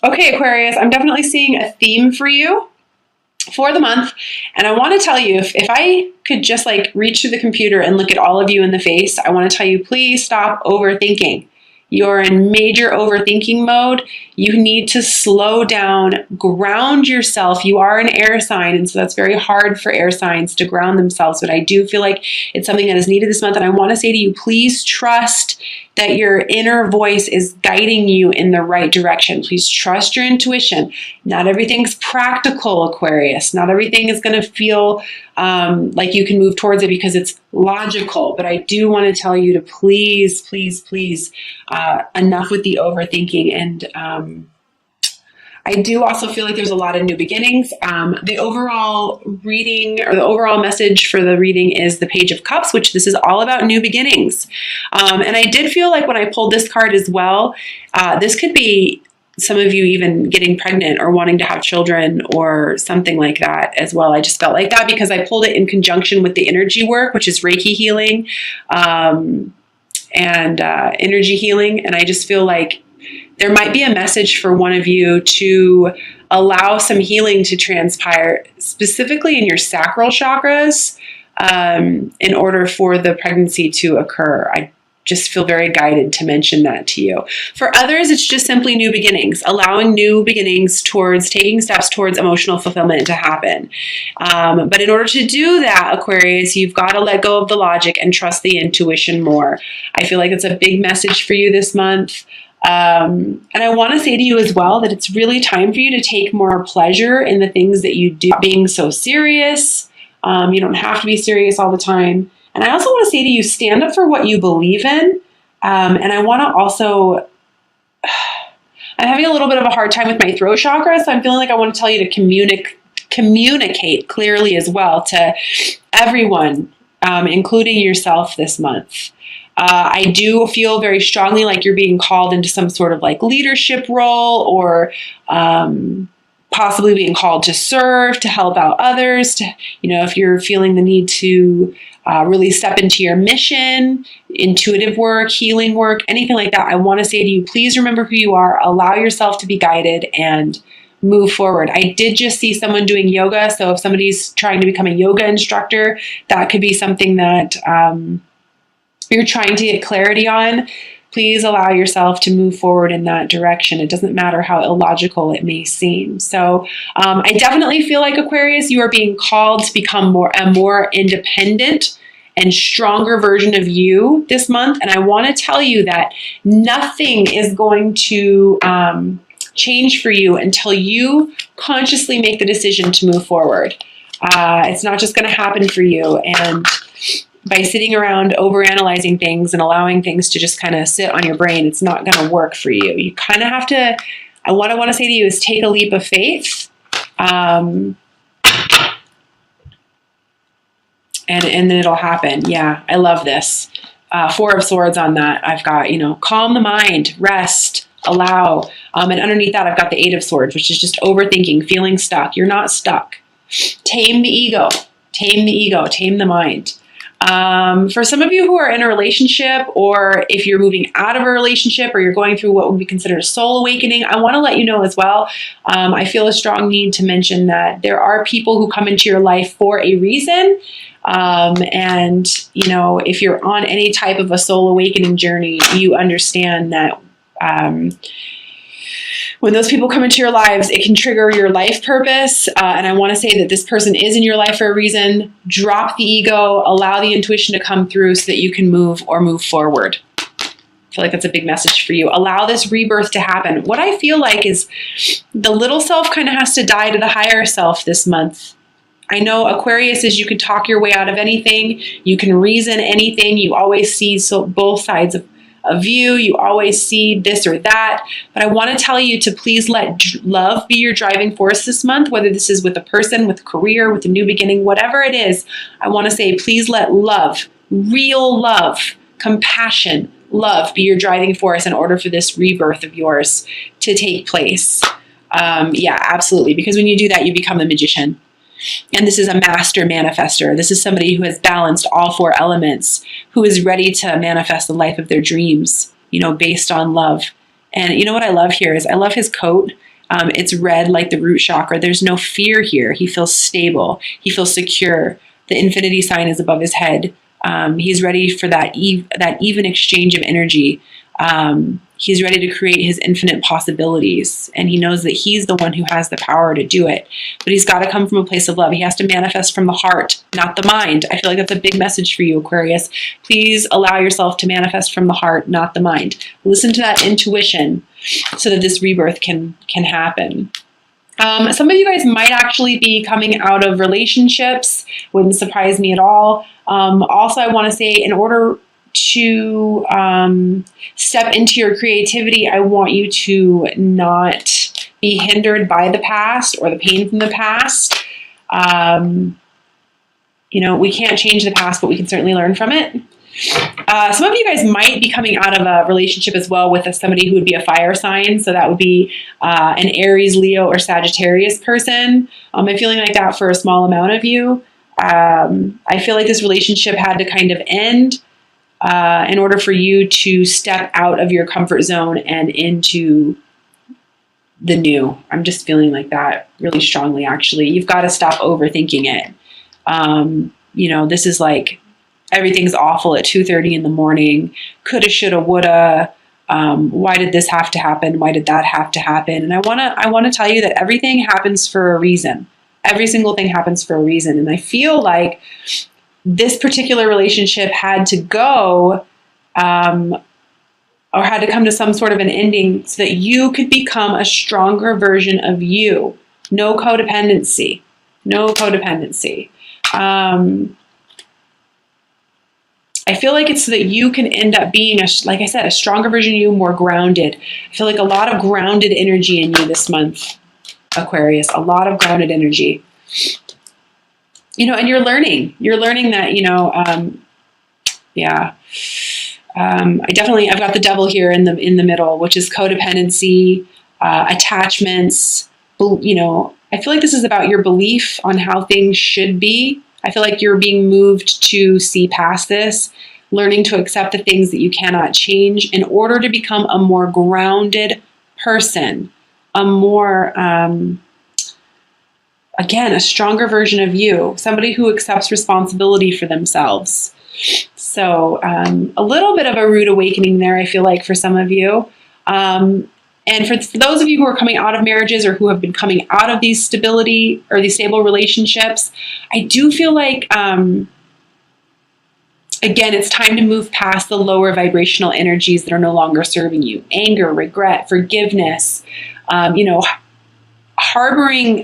Okay, Aquarius, I'm definitely seeing a theme for you for the month. And I want to tell you, if I could just like reach through the computer and look at all of you in the face, I want to tell you, please stop overthinking. You're in major overthinking mode. You need to slow down, ground yourself. You are an air sign, and so that's very hard for air signs to ground themselves. But I do feel like it's something that is needed this month. And I want to say to you, please trust that your inner voice is guiding you in the right direction. Please trust your intuition. Not everything's practical, Aquarius. Not everything is going to feel like you can move towards it because it's logical. But I do want to tell you to please, please, please, enough with the overthinking. And I do also feel like there's a lot of new beginnings. The overall reading, or the overall message for the reading, is the Page of Cups, which this is all about new beginnings. And I did feel like when I pulled this card as well, this could be some of you even getting pregnant or wanting to have children or something like that as well. I just felt like that because I pulled it in conjunction with the energy work, which is Reiki healing and energy healing. And I just feel like there might be a message for one of you to allow some healing to transpire, specifically in your sacral chakras, in order for the pregnancy to occur. I just feel very guided to mention that to you. For others, it's just simply new beginnings, allowing new beginnings towards taking steps towards emotional fulfillment to happen. But in order to do that, Aquarius, you've got to let go of the logic and trust the intuition more. I feel like it's a big message for you this month. And I want to say to you as well that it's really time for you to take more pleasure in the things that you do, being so serious. You don't have to be serious all the time. And I also want to say to you, stand up for what you believe in. And I want to also, I'm having a little bit of a hard time with my throat chakra, so I'm feeling like I want to tell you to communicate clearly as well to everyone, including yourself this month. I do feel very strongly like you're being called into some sort of like leadership role, or possibly being called to serve, to help out others, to, if you're feeling the need to really step into your mission, intuitive work, healing work, anything like that. I want to say to you, please remember who you are, allow yourself to be guided, and move forward. I did just see someone doing yoga. So if somebody's trying to become a yoga instructor, that could be something that you're trying to get clarity on. Please allow yourself to move forward in that direction. It doesn't matter how illogical it may seem. So I definitely feel like, Aquarius, you are being called to become a more independent and stronger version of you this month. And I want to tell you that nothing is going to change for you until you consciously make the decision to move forward. It's not just going to happen for you. And by sitting around overanalyzing things and allowing things to just kind of sit on your brain, it's not going to work for you. You kind of have to, what I want to say to you is take a leap of faith. And then it'll happen. Yeah, I love this. Four of Swords on that. I've got, calm the mind, rest, allow. And underneath that, I've got the Eight of Swords, which is just overthinking, feeling stuck. You're not stuck. Tame the ego, tame the mind. For some of you who are in a relationship, or if you're moving out of a relationship, or you're going through what would be considered a soul awakening, I want to let you know as well, I feel a strong need to mention that there are people who come into your life for a reason. And, if you're on any type of a soul awakening journey, you understand that when those people come into your lives, it can trigger your life purpose. And I want to say that this person is in your life for a reason. Drop the ego, allow the intuition to come through so that you can move forward. I feel like that's a big message for you. Allow this rebirth to happen. What I feel like is the little self kind of has to die to the higher self this month. I know, Aquarius, is you can talk your way out of anything. You can reason anything. You always see both sides of view. You always see this or that. But I want to tell you to please let love be your driving force this month, whether this is with a person, with a career, with a new beginning, whatever it is. I want to say, please let love, real love, compassion, love be your driving force in order for this rebirth of yours to take place. Yeah, absolutely. Because when you do that, you become a magician. And this is a master manifester. This is somebody who has balanced all four elements, who is ready to manifest the life of their dreams, based on love. And you know what I love here is I love his coat. It's red like the root chakra. There's no fear here. He feels stable. He feels secure. The infinity sign is above his head. He's ready for that even exchange of energy. He's ready to create his infinite possibilities. And he knows that he's the one who has the power to do it. But he's got to come from a place of love. He has to manifest from the heart, not the mind. I feel like that's a big message for you, Aquarius. Please allow yourself to manifest from the heart, not the mind. Listen to that intuition so that this rebirth can happen. Some of you guys might actually be coming out of relationships. Wouldn't surprise me at all. Also, I want to say, in order to step into your creativity, I want you to not be hindered by the past or the pain from the past. You know, we can't change the past, but we can certainly learn from it. Some of you guys might be coming out of a relationship as well with somebody who would be a fire sign. So that would be an Aries, Leo, or Sagittarius person. I'm feeling like that for a small amount of you. I feel like this relationship had to kind of end in order for you to step out of your comfort zone and into the new. I'm just feeling like that really strongly, actually. You've got to stop overthinking it. You know, this is like, everything's awful at 2:30 in the morning. Coulda, shoulda, woulda. Why did this have to happen? Why did that have to happen? And I wanna tell you that everything happens for a reason. Every single thing happens for a reason. And I feel like this particular relationship had to go, or had to come to some sort of an ending so that you could become a stronger version of you. No codependency. No codependency. I feel like it's so that you can end up being, like I said, a stronger version of you, more grounded. I feel like a lot of grounded energy in you this month, Aquarius. A lot of grounded energy. You know, and you're learning that, you know, yeah. I've got the devil here in the middle, which is codependency, attachments. You know, I feel like this is about your belief on how things should be. I feel like you're being moved to see past this, learning to accept the things that you cannot change in order to become a more grounded person, a more, again, a stronger version of you, somebody who accepts responsibility for themselves. So a little bit of a rude awakening there, I feel like, for some of you. And for those of you who are coming out of marriages or who have been coming out of these stability or these stable relationships, I do feel like, again, it's time to move past the lower vibrational energies that are no longer serving you. Anger, regret, forgiveness, you know, harboring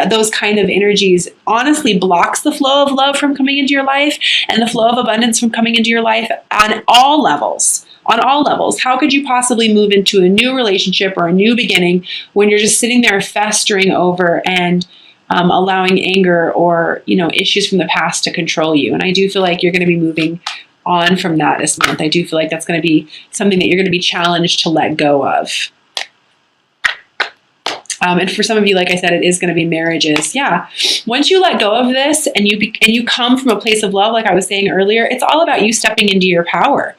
those kind of energies honestly blocks the flow of love from coming into your life and the flow of abundance from coming into your life on all levels. On all levels. How could you possibly move into a new relationship or a new beginning when you're just sitting there festering over and allowing anger or, you know, issues from the past to control you? And I do feel like you're going to be moving on from that this month. I do feel like that's going to be something that you're going to be challenged to let go of. And for some of you, like I said, it is going to be marriages. Yeah. Once you let go of this and you come from a place of love, like I was saying earlier, it's all about you stepping into your power.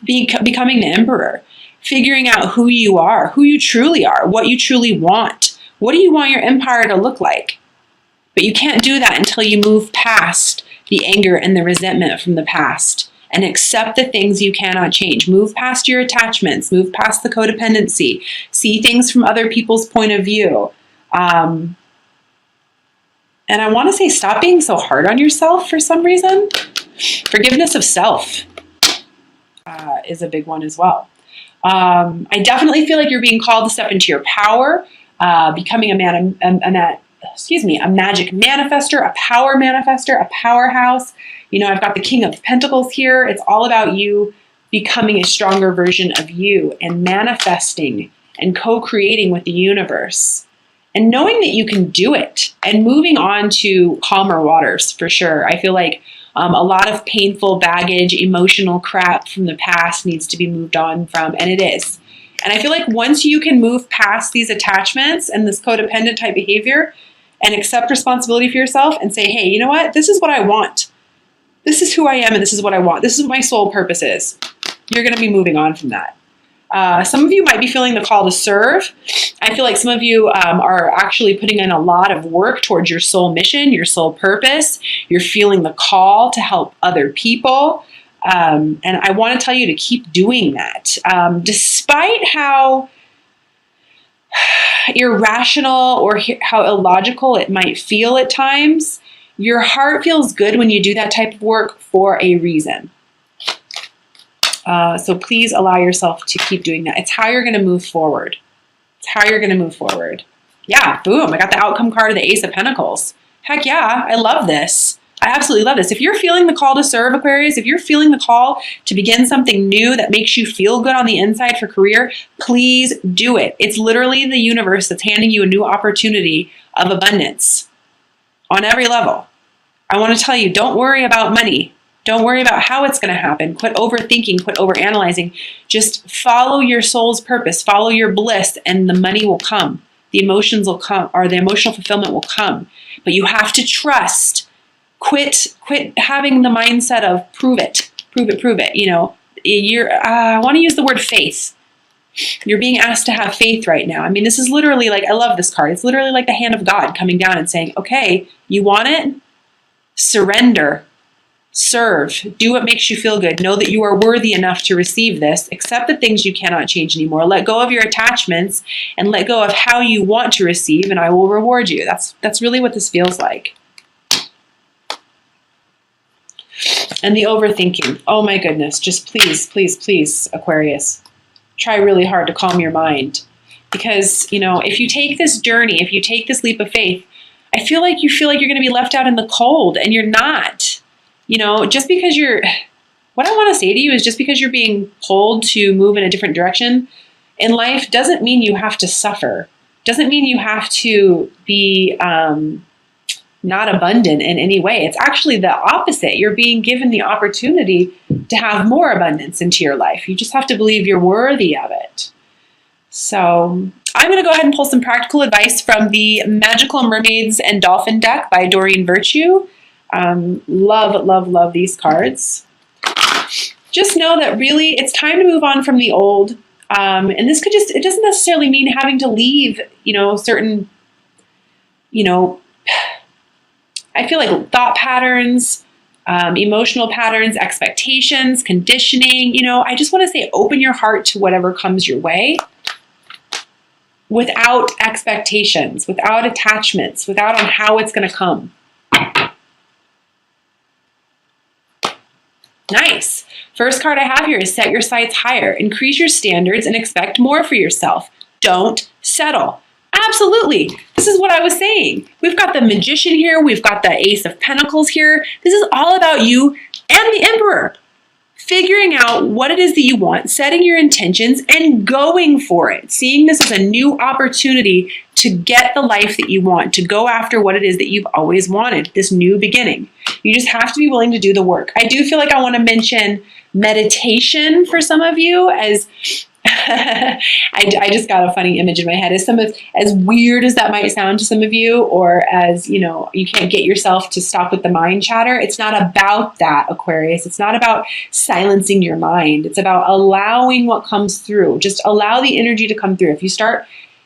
Becoming the emperor, figuring out who you are, who you truly are, what you truly want. What do you want your empire to look like? But you can't do that until you move past the anger and the resentment from the past and accept the things you cannot change. Move past your attachments, move past the codependency, see things from other people's point of view. And I want to say, stop being so hard on yourself for some reason. Forgiveness of self. Is a big one as well. I definitely feel like you're being called to step into your power, becoming a magic manifester, a power manifester, a powerhouse. You know, I've got the King of Pentacles here. It's all about you becoming a stronger version of you and manifesting and co-creating with the universe and knowing that you can do it and moving on to calmer waters for sure. I feel like a lot of painful baggage, emotional crap from the past needs to be moved on from, and it is. And I feel like once you can move past these attachments and this codependent type behavior and accept responsibility for yourself and say, hey, you know what? This is what I want. This is who I am and this is what I want. This is what my soul purpose is. You're going to be moving on from that. Some of you might be feeling the call to serve. I feel like some of you are actually putting in a lot of work towards your soul mission, your soul purpose. You're feeling the call to help other people. And I want to tell you to keep doing that. Despite how irrational or how illogical it might feel at times, your heart feels good when you do that type of work for a reason. So please allow yourself to keep doing that. It's how you're going to move forward. It's how you're going to move forward. Yeah, boom. I got the outcome card of the Ace of Pentacles. Heck yeah, I love this. I absolutely love this. If you're feeling the call to serve, Aquarius, if you're feeling the call to begin something new that makes you feel good on the inside for career, please do it. It's literally the universe that's handing you a new opportunity of abundance on every level. I want to tell you, don't worry about money. Don't worry about how it's going to happen. Quit overthinking, quit overanalyzing. Just follow your soul's purpose, follow your bliss, and the money will come. The emotions will come, or the emotional fulfillment will come. But you have to trust. Quit having the mindset of prove it. You know, I want to use the word faith. You're being asked to have faith right now. I mean, this is literally like, I love this card. It's literally like the hand of God coming down and saying, okay, you want it? Surrender. Serve. Do what makes you feel good. Know that you are worthy enough to receive this. Accept the things you cannot change anymore. Let go of your attachments and let go of how you want to receive, and I will reward you. That's really what this feels like. And the overthinking. Oh my goodness. Just please, please, please, Aquarius, try really hard to calm your mind. Because, you know, if you take this journey, if you take this leap of faith, I feel like you're going to be left out in the cold, and you're not. You know, just because what I want to say to you is just because you're being pulled to move in a different direction in life doesn't mean you have to suffer. Doesn't mean you have to be not abundant in any way. It's actually the opposite. You're being given the opportunity to have more abundance into your life. You just have to believe you're worthy of it. So I'm going to go ahead and pull some practical advice from the Magical Mermaids and Dolphin deck by Doreen Virtue. Love, love, love these cards. Just know that really it's time to move on from the old. And this it doesn't necessarily mean having to leave, you know, certain, you know, I feel like thought patterns, emotional patterns, expectations, conditioning, you know, I just want to say open your heart to whatever comes your way without expectations, without attachments, without on how it's going to come. Nice. First card I have here is set your sights higher. Increase your standards and expect more for yourself. Don't settle. Absolutely. This is what I was saying. We've got the Magician here. We've got the Ace of Pentacles here. This is all about you and the Emperor. Figuring out what it is that you want, setting your intentions, and going for it. Seeing this as a new opportunity to get the life that you want, to go after what it is that you've always wanted, this new beginning. You just have to be willing to do the work. I do feel like I want to mention meditation for some of you, as I just got a funny image in my head. As weird as that might sound to some of you, or as, you know, you can't get yourself to stop with the mind chatter. It's not about that, Aquarius. It's not about silencing your mind. It's about allowing what comes through. Just allow the energy to come through. If you start,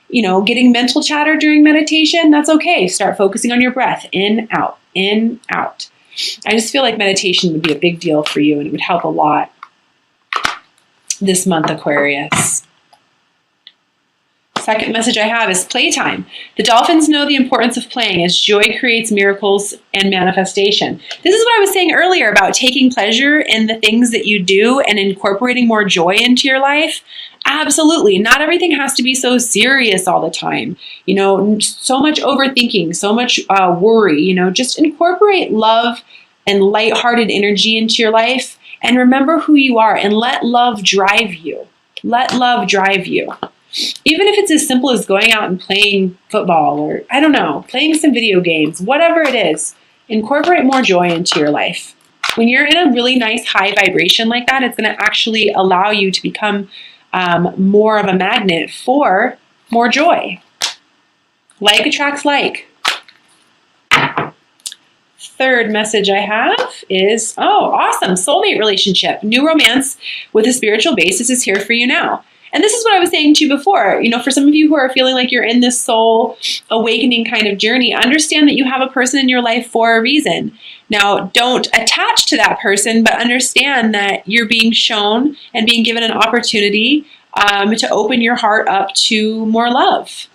you know, getting mental chatter during meditation, that's okay. Start focusing on your breath. In, out, in, out. I just feel like meditation would be a big deal for you, and it would help a lot this month, Aquarius. Second message I have is playtime. The dolphins know the importance of playing, as joy creates miracles and manifestation. This is what I was saying earlier about taking pleasure in the things that you do and incorporating more joy into your life. Absolutely. Not everything has to be so serious all the time. You know, so much overthinking, so much worry. You know, just incorporate love and lighthearted energy into your life. And remember who you are, and let love drive you. Let love drive you. Even if it's as simple as going out and playing football, or, I don't know, playing some video games, whatever it is, incorporate more joy into your life. When you're in a really nice high vibration like that, it's going to actually allow you to become more of a magnet for more joy. Like attracts like. Third message I have is, oh, awesome, soulmate relationship. New romance with a spiritual basis is here for you now. And this is what I was saying to you before. You know, for some of you who are feeling like you're in this soul awakening kind of journey, understand that you have a person in your life for a reason. Now, don't attach to that person, but understand that you're being shown and being given an opportunity to open your heart up to more love.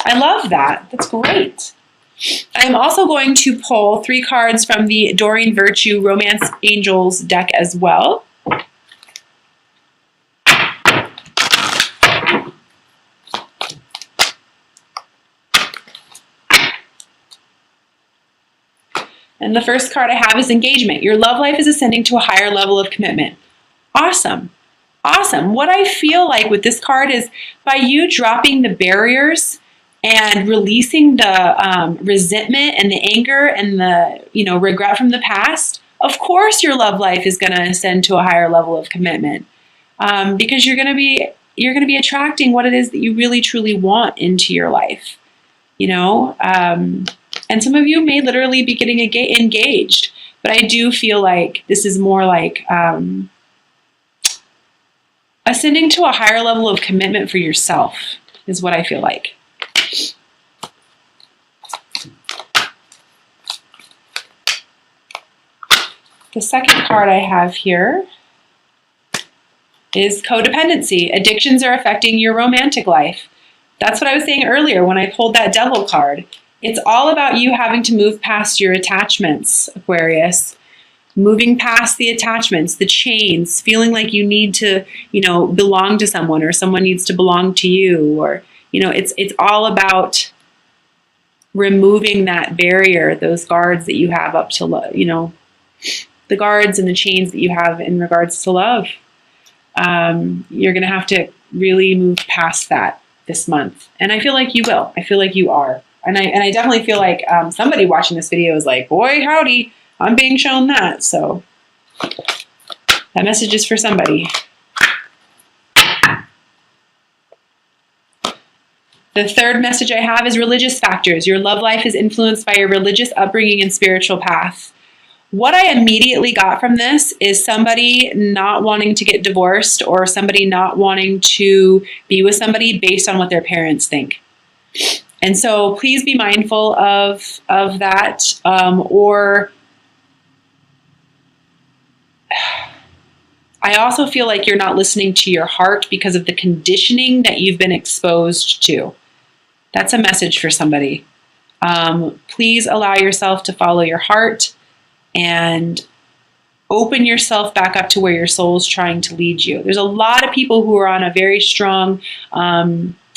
I love that. That's great. I'm also going to pull 3 cards from the Doreen Virtue Romance Angels deck as well. And the first card I have is engagement. Your love life is ascending to a higher level of commitment. Awesome. Awesome. What I feel like with this card is by you dropping the barriers and releasing the resentment and the anger and the regret from the past, of course your love life is going to ascend to a higher level of commitment, because you're going to be attracting what it is that you really truly want into your life. And some of you may literally be getting engaged, but I do feel like this is more like ascending to a higher level of commitment for yourself is what I feel like. The second card I have here is codependency. Addictions are affecting your romantic life. That's what I was saying earlier when I pulled that Devil card. It's all about you having to move past your attachments, Aquarius. Moving past the attachments, the chains, feeling like you need to, belong to someone, or someone needs to belong to you, or, it's all about removing that barrier, those guards that you have up to, the guards and the chains that you have in regards to love. You're going to have to really move past that this month. And I feel like you will. I feel like you are. And I definitely feel like somebody watching this video is like, boy, howdy, I'm being shown that. So that message is for somebody. The third message I have is religious factors. Your love life is influenced by your religious upbringing and spiritual path. What I immediately got from this is somebody not wanting to get divorced, or somebody not wanting to be with somebody based on what their parents think. And so please be mindful of that, or I also feel like you're not listening to your heart because of the conditioning that you've been exposed to. That's a message for somebody. Please allow yourself to follow your heart and open yourself back up to where your soul's trying to lead you. There's a lot of people who are on a very strong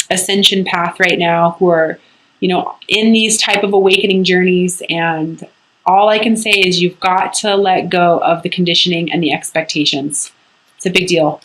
ascension path right now, who are, in these type of awakening journeys, and all I can say is you've got to let go of the conditioning and the expectations. It's a big deal.